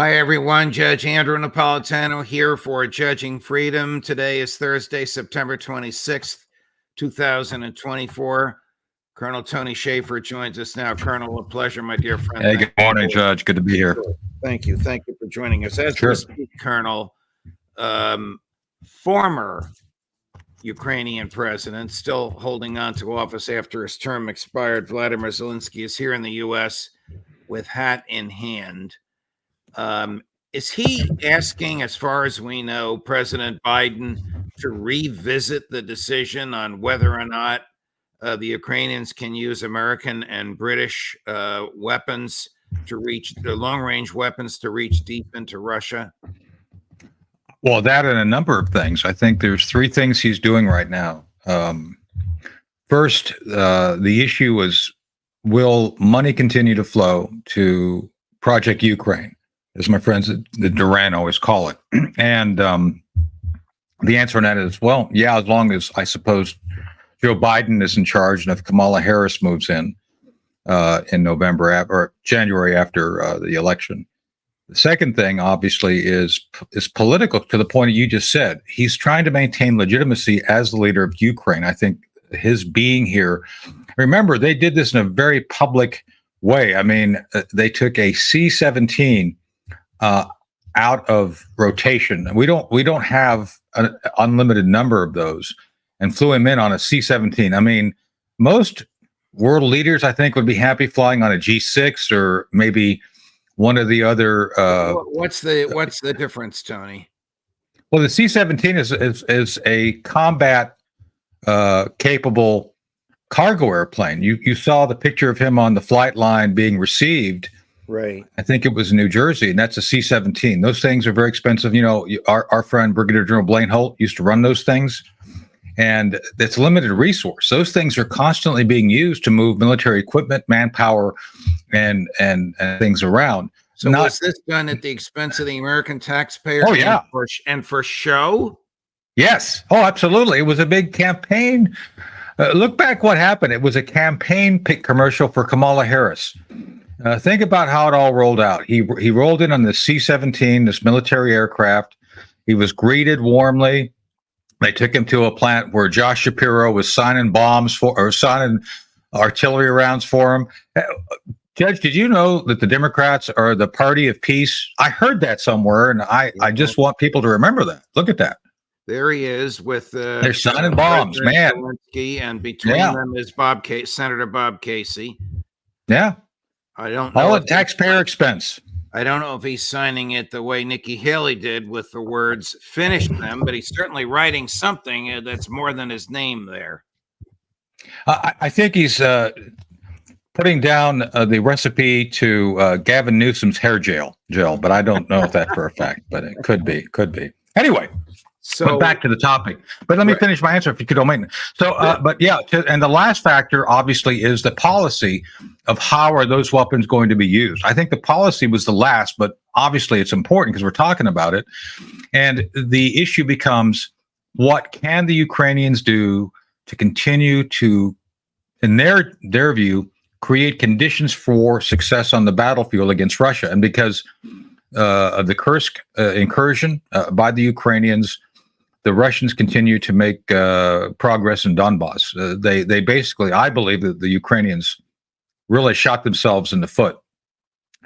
Hi, everyone. Judge Andrew Napolitano here for Judging Freedom. Today is Thursday, September 26th, 2024. Colonel Tony Shaffer joins us now. Colonel, a pleasure, my dear friend. Hey, good morning, Judge. Good to be here. Thank you. Thank you for joining us. As we speak, Colonel, former Ukrainian president, still holding on to office after his term expired, Vladimir Zelensky is here in the U.S. with hat in hand. Is he asking, as far as we know, President Biden to revisit the decision on whether or not the Ukrainians can use American and British weapons to reach the long-range weapons to reach deep into Russia? Well, that and a number of things. I think there's three things he's doing right now. First, the issue is, will money continue to flow to Project Ukraine, as my friends at the Duran always call it? And the answer on that is, well, yeah, as long as, I suppose, Joe Biden is in charge, and if Kamala Harris moves in November or January after the election. The second thing, obviously, is political, to the point you just said. He's trying to maintain legitimacy as the leader of Ukraine. I think his being here, remember, they did this in a very public way. I mean, they took a C-17 out of rotation. We don't have an unlimited number of those, and flew him in on a C-17. I mean, most world leaders, I think, would be happy flying on a G6 or maybe one of the other. What's the difference, Tony? Well, the C-17 is a combat capable cargo airplane. You saw the picture of him on the flight line being received. Right. I think it was New Jersey, and that's a C-17. Those things are very expensive. You know, our friend Brigadier General Blaine Holt used to run those things, and it's limited resource. Those things are constantly being used to move military equipment, manpower, and things around. So was this done at the expense of the American taxpayer? Oh, yeah. And for show? Yes. Oh, absolutely. It was a big campaign. Look back what happened. It was a campaign commercial for Kamala Harris. Think about how it all rolled out. He rolled in on the C-17, this military aircraft. He was greeted warmly. They took him to a plant where Josh Shapiro was signing signing artillery rounds for him. Judge, did you know that the Democrats are the party of peace? I heard that somewhere, and I just want people to remember that. Look at that. There he is with they're signing bombs, man. Zelensky, and between them is Senator Bob Casey. Yeah. I don't know. All at taxpayer expense. I don't know if he's signing it the way Nikki Haley did with the words "finish them," but he's certainly writing something that's more than his name there. I think he's putting down the recipe to Gavin Newsom's hair gel, but I don't know if that's for a fact, but it could be. Anyway, so back to the topic. But let me finish my answer, if you could, don't mind. So, but yeah, and the last factor, obviously, is the policy of how are those weapons going to be used. I think the policy was the last, but obviously it's important because we're talking about it. And the issue becomes, what can the Ukrainians do to continue to, in their view, create conditions for success on the battlefield against Russia? And because of the Kursk incursion by the Ukrainians, the Russians continue to make progress in Donbass. They basically, I believe that the Ukrainians really shot themselves in the foot.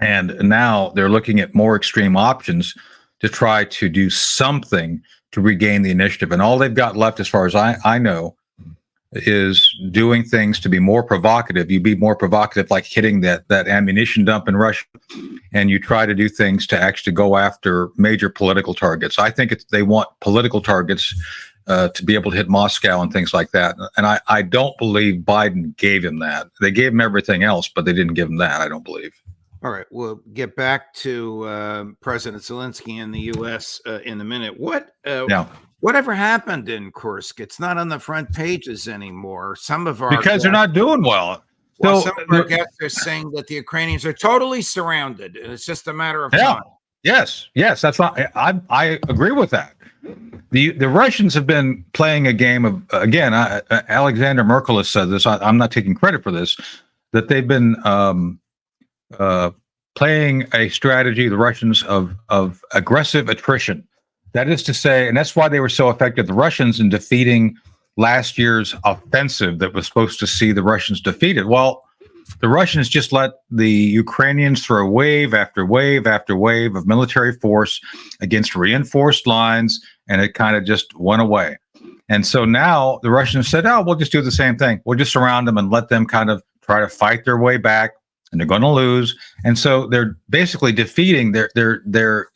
And now they're looking at more extreme options to try to do something to regain the initiative. And all they've got left, as far as I know, is doing things to be more provocative. You be more provocative, like hitting that ammunition dump in Russia, and you try to do things to actually go after major political targets. I think they want political targets to be able to hit Moscow and things like that. And I don't believe Biden gave him that. They gave him everything else, but they didn't give him that, I don't believe. All right, we'll get back to President Zelensky in the U.S. In a minute. Whatever happened in Kursk? It's not on the front pages anymore. Some of our because they're not doing well. So some of our guests are saying that the Ukrainians are totally surrounded, and it's just a matter of time. Yes, that's right. I agree with that. The Russians have been playing a game of, again, Alexander Merkel has said this. I'm not taking credit for this. That they've been playing a strategy, the Russians, of aggressive attrition. That is to say, and that's why they were so effective, the Russians, in defeating last year's offensive that was supposed to see the Russians defeated. Well, the Russians just let the Ukrainians throw wave after wave after wave of military force against reinforced lines, and it kind of just went away. And so now the Russians said, oh, we'll just do the same thing. We'll just surround them and let them kind of try to fight their way back, and they're going to lose. And so they're basically defeating, they're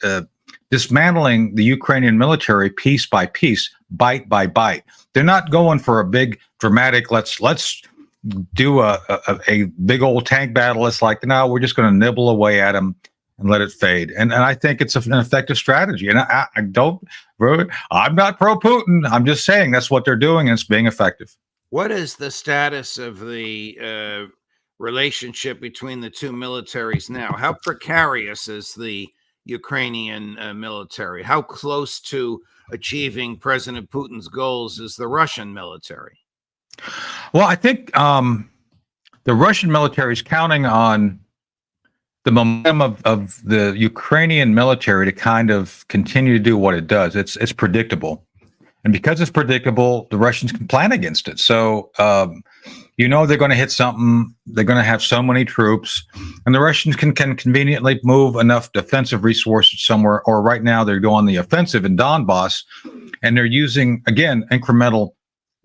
dismantling the Ukrainian military piece by piece, bite by bite. They're not going for a big dramatic, let's do a big old tank battle. It's like, no, we're just going to nibble away at them and let it fade. And I think it's an effective strategy. And I'm not pro Putin. I'm just saying that's what they're doing, and it's being effective. What is the status of the relationship between the two militaries now? How precarious is the Ukrainian military? How close to achieving President Putin's goals is the Russian military? Well, I think the Russian military is counting on the momentum of the Ukrainian military to kind of continue to do what it does. It's predictable. And because it's predictable, the Russians can plan against it. So, they're going to hit something. They're going to have so many troops, and the Russians can conveniently move enough defensive resources somewhere. Or right now, they're going the offensive in Donbass, and they're using, again, incremental.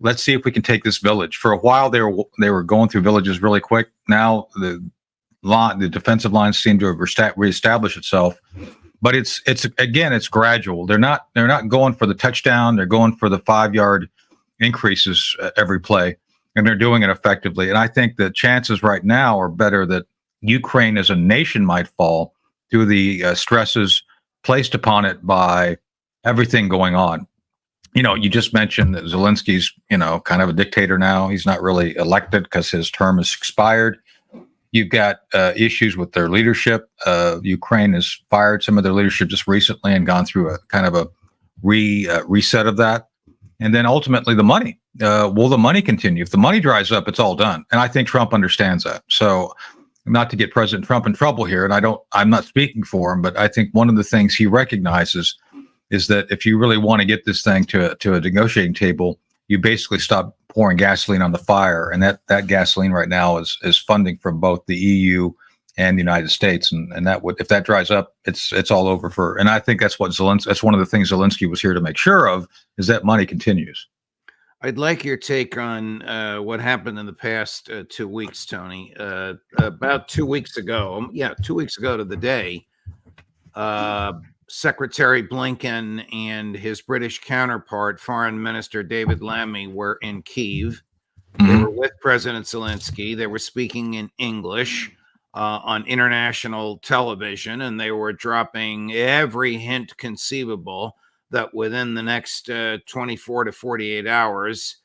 Let's see if we can take this village. For a while, they were going through villages really quick. Now the defensive lines seem to have reestablished itself. But it's gradual. They're not going for the touchdown. They're going for the 5-yard increases every play, and they're doing it effectively. And I think the chances right now are better that Ukraine as a nation might fall through the stresses placed upon it by everything going on. You just mentioned that Zelensky's, kind of a dictator now. He's not really elected because his term is expired. You've got issues with their leadership. Ukraine has fired some of their leadership just recently and gone through a kind of a reset of that. And then ultimately the money. Will the money continue? If the money dries up, it's all done. And I think Trump understands that. So not to get President Trump in trouble here, and I'm not speaking for him, but I think one of the things he recognizes is that if you really want to get this thing to a negotiating table, you basically stop pouring gasoline on the fire, and that gasoline right now is funding from both the EU and the United States, and that would, if that dries up, it's all over for. And I think that's what that's one of the things Zelensky was here to make sure of, is that money continues. I'd like your take on what happened in the past 2 weeks, Tony. About 2 weeks ago, 2 weeks ago to the day, Secretary Blinken and his British counterpart, Foreign Minister David Lammy, were in Kyiv. They were with President Zelensky. They were speaking in English on international television, and they were dropping every hint conceivable that within the next 24 to 48 hours,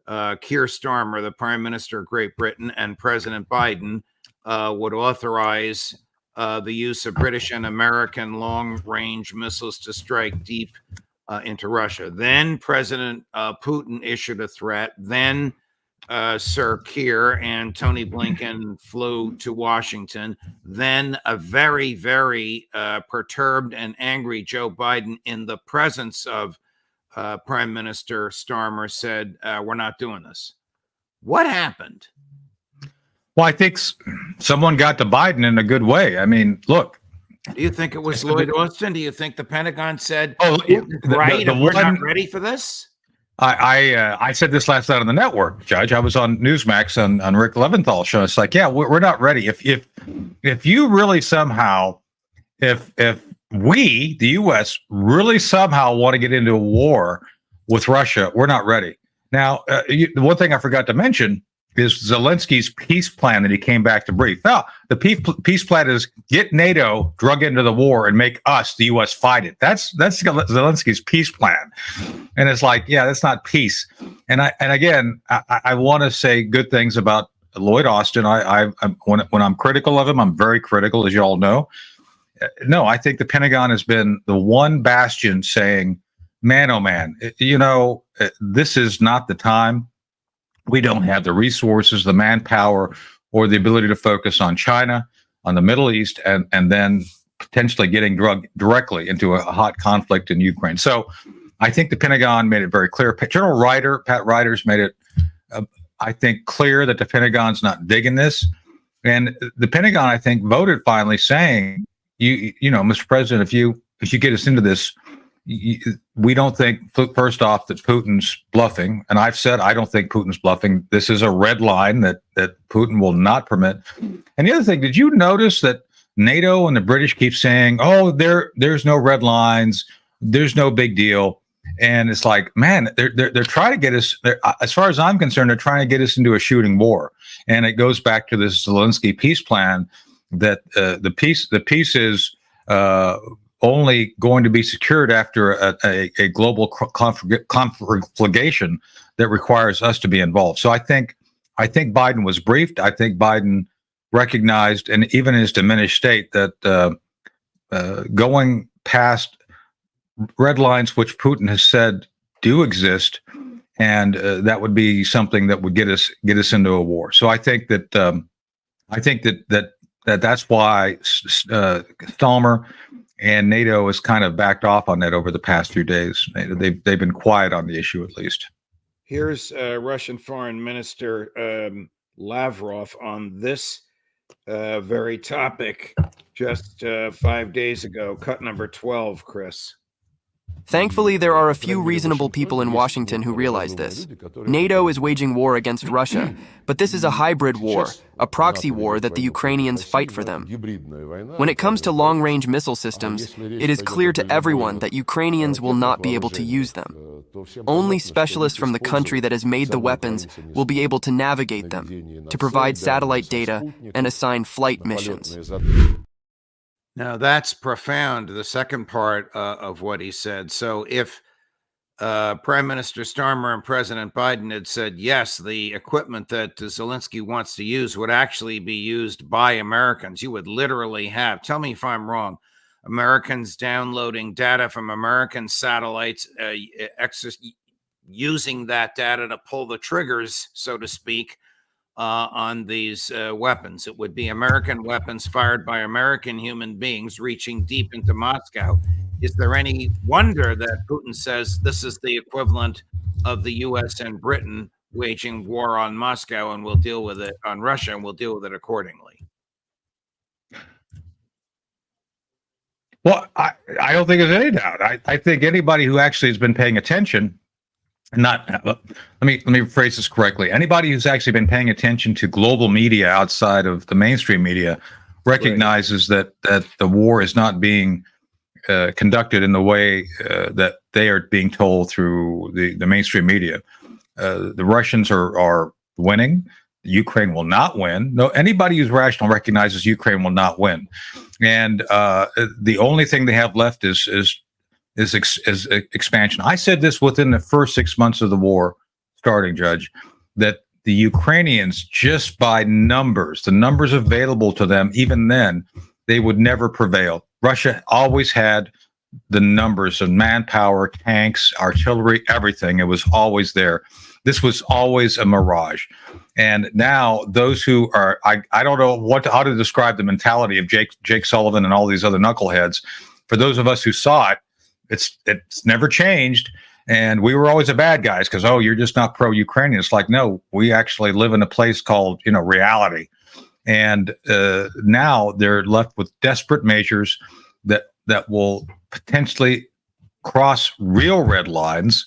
Keir Starmer, the Prime Minister of Great Britain, and President Biden would authorize the use of British and American long-range missiles to strike deep into Russia. Then President Putin issued a threat. Then Sir Keir and Tony Blinken flew to Washington. Then a very, very perturbed and angry Joe Biden, in the presence of Prime Minister Starmer, said, we're not doing this. What happened? Well, I think someone got to Biden in a good way. I mean, look. Do you think it was Lloyd Austin? Do you think the Pentagon said, we're not ready for this? I said this last night on the network, Judge. I was on Newsmax on Rick Leventhal's show. It's like, we're not ready. If you really somehow, if we, the U.S., really somehow want to get into a war with Russia, we're not ready. Now, the one thing I forgot to mention is Zelensky's peace plan that he came back to brief. Now, the peace plan is get NATO drug into the war and make us, the U.S., fight it. That's Zelensky's peace plan. And it's like, that's not peace. And again, I want to say good things about Lloyd Austin. When I'm critical of him, I'm very critical, as you all know. No, I think the Pentagon has been the one bastion saying, man, oh man, this is not the time. We don't have the resources, the manpower, or the ability to focus on China. on the Middle East and then potentially getting directly into a hot conflict in Ukraine. So I think the Pentagon made it very clear. General Pat Ryder's made it, I think, clear that the Pentagon's not digging this. And the Pentagon, I think, voted finally saying, you know, Mr. President, if you get us into this, we don't think, first off, that Putin's bluffing. And I've said I don't think Putin's bluffing. This is a red line that Putin will not permit. And the other thing, did you notice that NATO and the British keep saying, oh, there's no red lines, there's no big deal? And it's like, man, they're trying to get us, as far as I'm concerned, they're trying to get us into a shooting war. And it goes back to this Zelensky peace plan that the peace is only going to be secured after a global conflagration that requires us to be involved. So I think Biden was briefed. I think Biden recognized, and even in his diminished state, that going past red lines, which Putin has said do exist, and that would be something that would get us into a war. So I think that that's why Stallmer and NATO has kind of backed off on that over the past few days. They've been quiet on the issue, at least. Here's Russian Foreign Minister Lavrov on this very topic just 5 days ago. Cut number 12, Chris. Thankfully, there are a few reasonable people in Washington who realize this. NATO is waging war against Russia, but this is a hybrid war, a proxy war that the Ukrainians fight for them. When it comes to long-range missile systems, it is clear to everyone that Ukrainians will not be able to use them. Only specialists from the country that has made the weapons will be able to navigate them, to provide satellite data, and assign flight missions. Now, that's profound, the second part of what he said. So if Prime Minister Starmer and President Biden had said, yes, the equipment that Zelensky wants to use would actually be used by Americans, you would literally have, tell me if I'm wrong, Americans downloading data from American satellites, using that data to pull the triggers, so to speak, on these weapons. It would be American weapons fired by American human beings reaching deep into Moscow. Is there any wonder that Putin says this is the equivalent of the U.S. and Britain waging war on Moscow, and we'll deal with it on Russia, and we'll deal with it accordingly? Well, I don't think there's any doubt. I think anybody who actually has been paying attention, let me phrase this correctly. Anybody who's actually been paying attention to global media outside of the mainstream media recognizes that the war is not being conducted in the way that they are being told through the mainstream media. The Russians are winning. Ukraine will not win. No, anybody who's rational recognizes Ukraine will not win, and the only thing they have left is expansion. I said this within the first 6 months of the war starting, Judge, that the Ukrainians, just by numbers, the numbers available to them, even then, they would never prevail. Russia always had the numbers of manpower, tanks, artillery, everything. It was always there. This was always a mirage. And now those who are, I don't know how to describe the mentality of Jake Sullivan and all these other knuckleheads. For those of us who saw it, it's never changed, and we were always the bad guys because, oh, you're just not pro-Ukrainian. It's like, no, we actually live in a place called, reality, and now they're left with desperate measures that will potentially cross real red lines.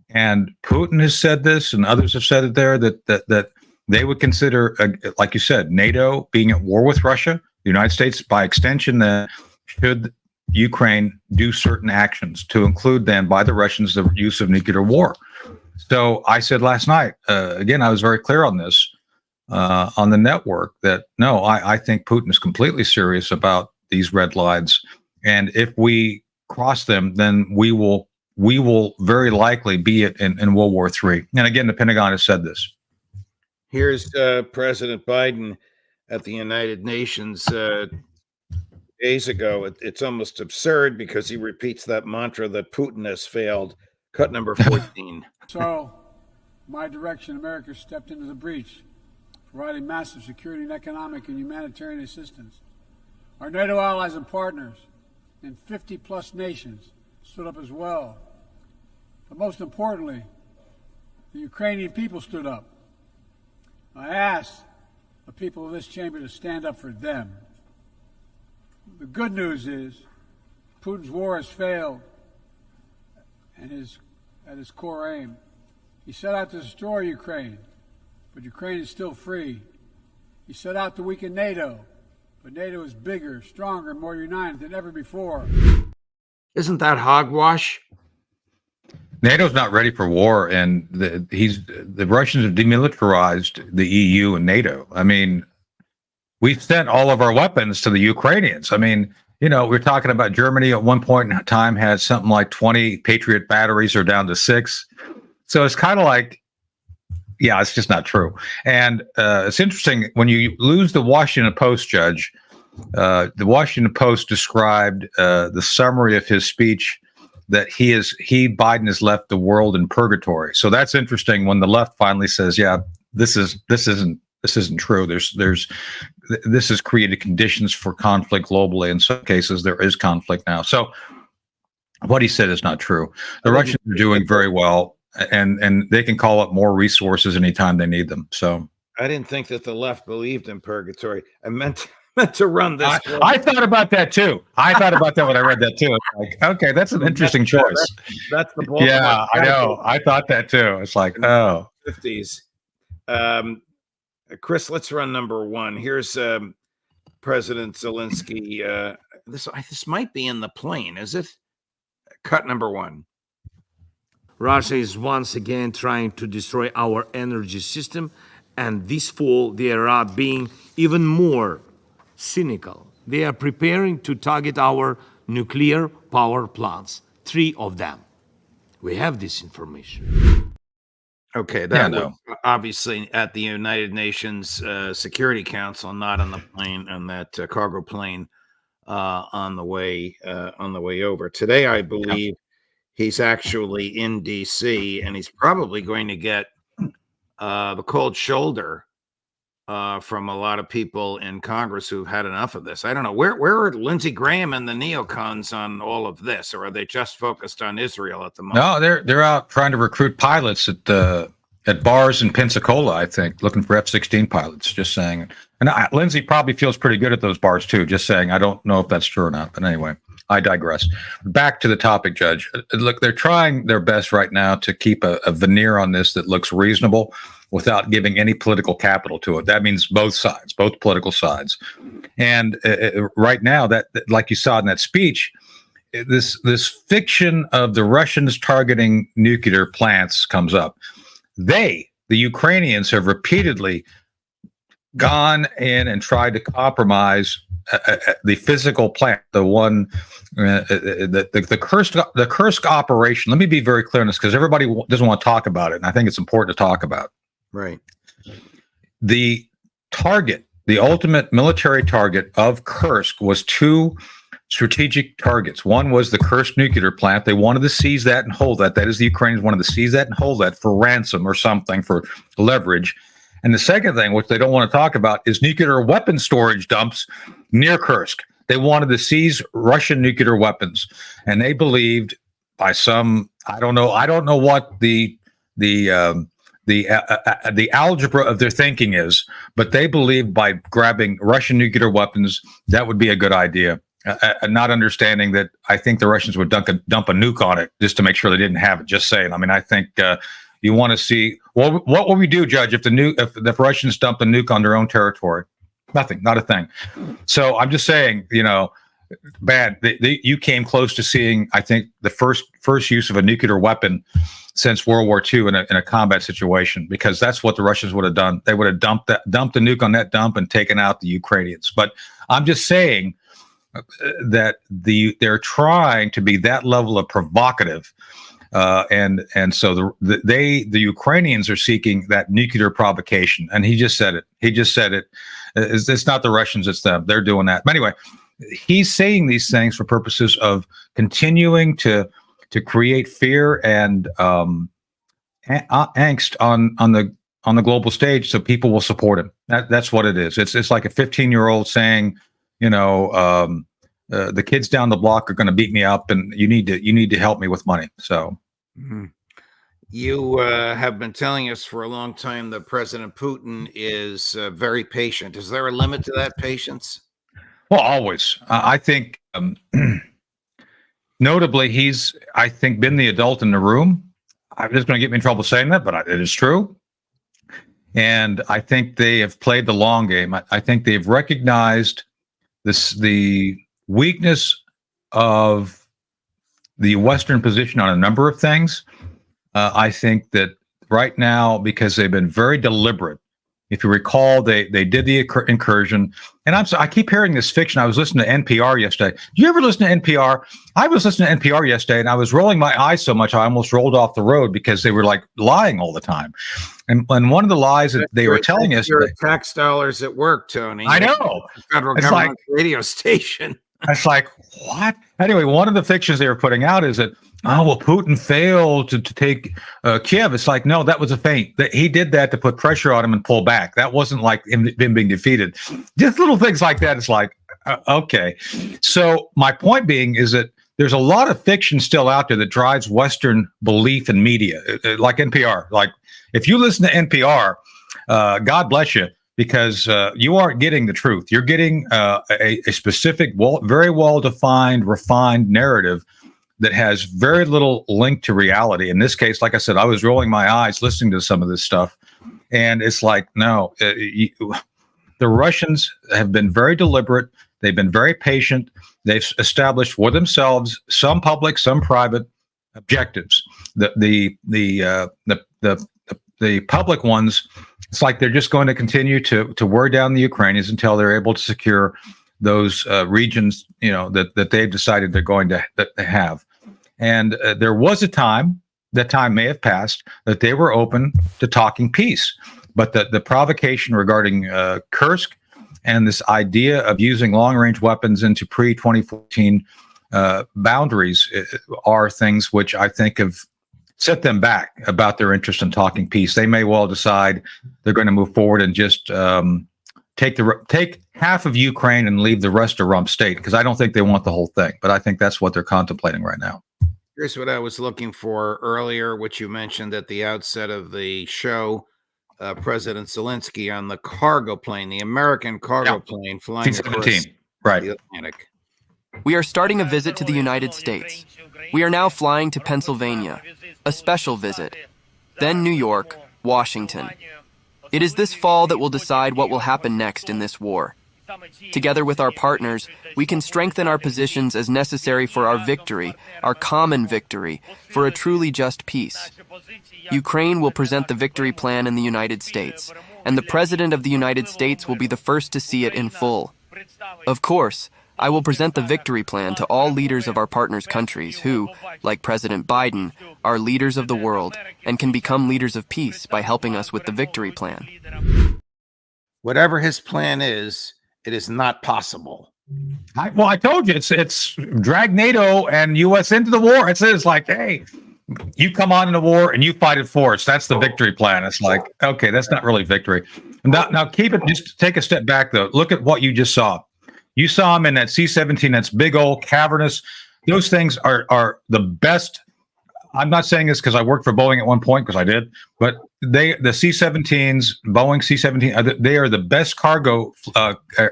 And Putin has said this, and others have said it there, that they would consider, like you said, NATO being at war with Russia, the United States by extension, then should Ukraine do certain actions, to include then by the Russians the use of nuclear war. So I said last night, again, I was very clear on this on the network, that no, I think Putin is completely serious about these red lines, and if we cross them, then we will very likely be in World War III. And again, the Pentagon has said this. Here's President Biden at the United Nations days ago. It's almost absurd because he repeats that mantra that Putin has failed. Cut number 14. So, my direction, America stepped into the breach, providing massive security and economic and humanitarian assistance Our NATO allies and partners in 50-plus nations stood up as well. But most importantly, the Ukrainian people stood up. I asked the people of this chamber to stand up for them. The good news is Putin's war has failed and at his core aim. He set out to destroy Ukraine, but Ukraine is still free. He set out to weaken NATO, but NATO is bigger, stronger, more united than ever before. Isn't that hogwash? NATO's not ready for war, and the Russians have demilitarized the EU and NATO. I mean, we've sent all of our weapons to the Ukrainians. I mean, you know, we're talking about Germany at one point in time had something like 20 Patriot batteries, or down to 6. So it's kind of like, yeah, it's just not true. And it's interesting when you lose the Washington Post, Judge. The Washington Post described the summary of his speech that Biden has left the world in purgatory. So that's interesting when the left finally says, yeah, this isn't true. This has created conditions for conflict globally. In some cases, there is conflict now. So what he said is not true. The Russians are doing very well, and they can call up more resources anytime they need them. So I didn't think that the left believed in purgatory. I meant to run this. I thought about that too. I thought about that when I read that too. It's like, okay, that's an interesting choice. That's the ball. Yeah, I know. I thought that too. It's like, oh, 50s. Chris, let's run number 1. Here's President Zelensky. This might be in the plane, is it? Cut number 1. Russia is once again trying to destroy our energy system, and this fall they are being even more cynical. They are preparing to target our nuclear power plants, 3 of them. We have this information. Okay, that was obviously at the United Nations Security Council, not on the plane, on that cargo plane on the way over. Today, I believe he's actually in D.C. and he's probably going to get the cold shoulder from a lot of people in Congress who've had enough of this. I don't know. Where are Lindsey Graham and the neocons on all of this, or are they just focused on Israel at the moment? No, they're out trying to recruit pilots at bars in Pensacola, I think, looking for F-16 pilots. Just saying. And Lindsey probably feels pretty good at those bars too. Just saying. I don't know if that's true or not. But anyway, I digress. Back to the topic, Judge. Look, they're trying their best right now to keep a veneer on this that looks reasonable, without giving any political capital to it. That means both sides, both political sides. And right now, that like you saw in that speech, this fiction of the Russians targeting nuclear plants comes up. The Ukrainians, have repeatedly gone in and tried to compromise the physical plant, the one, the Kursk operation. Let me be very clear on this, because everybody doesn't want to talk about it, and I think it's important to talk about. Right. The target, the ultimate military target of Kursk, was 2 strategic targets. One was the Kursk nuclear plant. They wanted to seize that and hold that. That is, the Ukrainians wanted to seize that and hold that for ransom or something, for leverage. And the second thing, which they don't want to talk about, is nuclear weapon storage dumps near Kursk. They wanted to seize Russian nuclear weapons, and they believed, by some, I don't know what the algebra of their thinking is, but they believe by grabbing Russian nuclear weapons, that would be a good idea. Not understanding that I think the Russians would dump a nuke on it just to make sure they didn't have it. Just saying. I mean, I think you want to see what will we do, Judge, if the Russians dump a nuke on their own territory? Nothing, not a thing. So I'm just saying, you know, bad. You came close to seeing, I think, the first use of a nuclear weapon since World War II in a combat situation, because that's what the Russians would have done. They would have dumped a nuke on that dump and taken out the Ukrainians. But I'm just saying that they're trying to be that level of provocative, and so the Ukrainians are seeking that nuclear provocation. And he just said it. It's not the Russians, it's them. They're doing that. But anyway, he's saying these things for purposes of continuing to create fear and angst on the global stage, so people will support him. That's what it is. It's like a 15-year-old saying, the kids down the block are going to beat me up, and you need to help me with money. So you have been telling us for a long time that President Putin is very patient. Is there a limit to that patience? well, always. I think notably, he's, I think, been the adult in the room. I'm just going to get me in trouble saying that, but it is true. And I think they have played the long game. I think they've recognized the weakness of the Western position on a number of things. I think that right now, because they've been very deliberate. If you recall, they did the incursion, and I keep hearing this fiction. I was listening to NPR yesterday. Do you ever listen to NPR? I was listening to NPR yesterday, and I was rolling my eyes so much I almost rolled off the road because they were like lying all the time. And one of the lies that they were telling us, your tax dollars at work, Tony. I know, federal it's government radio station. It's like, what? Anyway, one of the fictions they were putting out is that, oh, well, Putin failed to take Kiev. It's like, no, that was a feint. That he did that to put pressure on him and pull back. That wasn't like him being defeated. Just little things like that. It's like, okay. So my point being is that there's a lot of fiction still out there that drives Western belief in media, like NPR. Like, if you listen to NPR, God bless you, because you aren't getting the truth. You're getting a specific, very well-defined, refined narrative that has very little link to reality. In this case, like I said, I was rolling my eyes listening to some of this stuff, and it's like, no, the Russians have been very deliberate. They've been very patient. They've established for themselves some public, some private objectives. The public ones, it's like they're just going to continue to wear down the Ukrainians until they're able to secure those regions, that they've decided they're going to have. And there was a time, that time may have passed, that they were open to talking peace. But the provocation regarding Kursk and this idea of using long-range weapons into pre-2014 boundaries are things which I think have set them back about their interest in talking peace. They may well decide they're going to move forward and just take half of Ukraine and leave the rest a rump state, because I don't think they want the whole thing. But I think that's what they're contemplating right now. Here's what I was looking for earlier, which you mentioned at the outset of the show. President Zelensky on the cargo plane, the American cargo plane flying across right. the Atlantic. We are starting a visit to the United States. We are now flying to Pennsylvania, a special visit, then New York, Washington. It is this fall that will decide what will happen next in this war. Together with our partners, we can strengthen our positions as necessary for our victory, our common victory, for a truly just peace. Ukraine will present the victory plan in the United States, and the President of the United States will be the first to see it in full. Of course, I will present the victory plan to all leaders of our partners' countries who, like President Biden, are leaders of the world and can become leaders of peace by helping us with the victory plan. Whatever his plan is, it is not possible. I told you, it's drag NATO and U.S. into the war. It's like, hey, you come on in the war and you fight it for us. That's the victory plan. It's like, okay, that's not really victory. Now keep it, just take a step back, though. Look at what you just saw. You saw him in that C-17, that's big old cavernous. Those things are the best. I'm not saying this because I worked for Boeing at one point, because I did, but the C-17s, Boeing C-17, they are the best cargo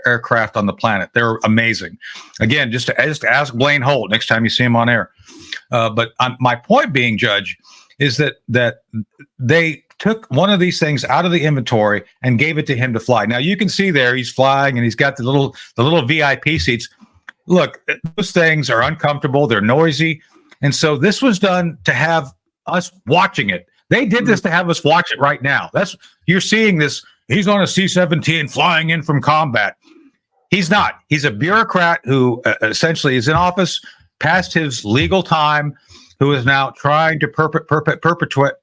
aircraft on the planet. They're amazing. Again, just ask Blaine Holt next time you see him on air. But my point being, Judge, is that they took one of these things out of the inventory and gave it to him to fly. Now you can see there he's flying and he's got the little VIP seats. Look, those things are uncomfortable. They're noisy. And so this was done to have us watching it. They did this to have us watch it right now. You're seeing this. He's on a C-17 flying in from combat. He's not. He's a bureaucrat who essentially is in office past his legal time, who is now trying to perpetuate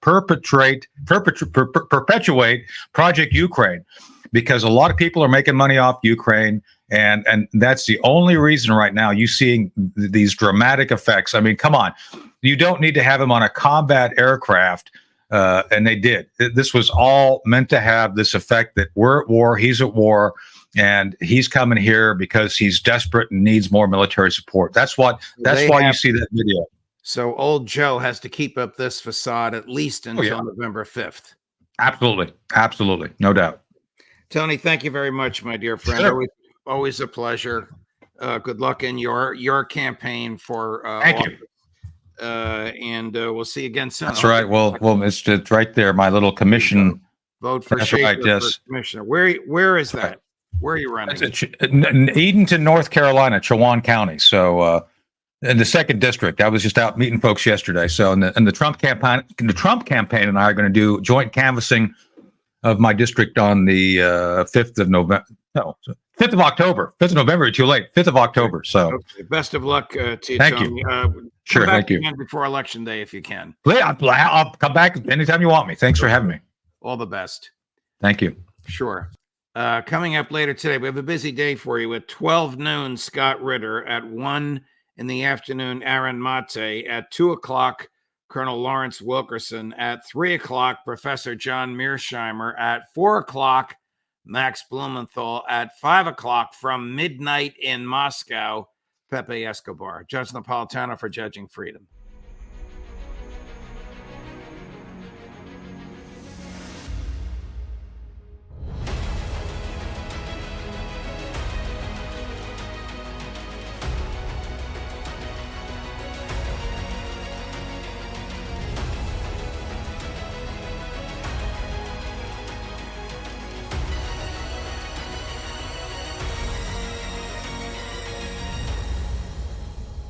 Project Ukraine, because a lot of people are making money off Ukraine. And that's the only reason right now you're seeing these dramatic effects. I mean, come on. You don't need to have him on a combat aircraft. And they did. This was all meant to have this effect that we're at war, he's at war, and he's coming here because he's desperate and needs more military support. That's why you see that video. So old Joe has to keep up this facade at least until November 5th. Absolutely, no doubt. Tony, thank you very much, my dear friend. Sure. Always a pleasure. Good luck in your campaign for Thank office. You. And we'll see you again soon. That's right. Well, it's right there. My little commission. Vote for That's Shaffer right, for yes. commissioner. Where is that? Right. Where are you running? It's in Edenton, North Carolina, Chowan County. So in the 2nd district. I was just out meeting folks yesterday. So in the Trump campaign, and I are going to do joint canvassing of my district on the 5th of November. No, 5th of October. 5th of November, too late. 5th of October. So okay. Best of luck to you, thank Tony. you. Sure, thank you. Before Election Day, if you can. I'll come back anytime you want me. Thanks for having me. All the best. Thank you. Sure. Coming up later today, we have a busy day for you at 12 noon, Scott Ritter, at 1 in the afternoon, Aaron Mate, at 2 o'clock, Colonel Lawrence Wilkerson, at 3 o'clock, Professor John Mearsheimer, at 4 o'clock, Max Blumenthal, at 5 o'clock from midnight in Moscow, Pepe Escobar. Judge Napolitano for Judging Freedom.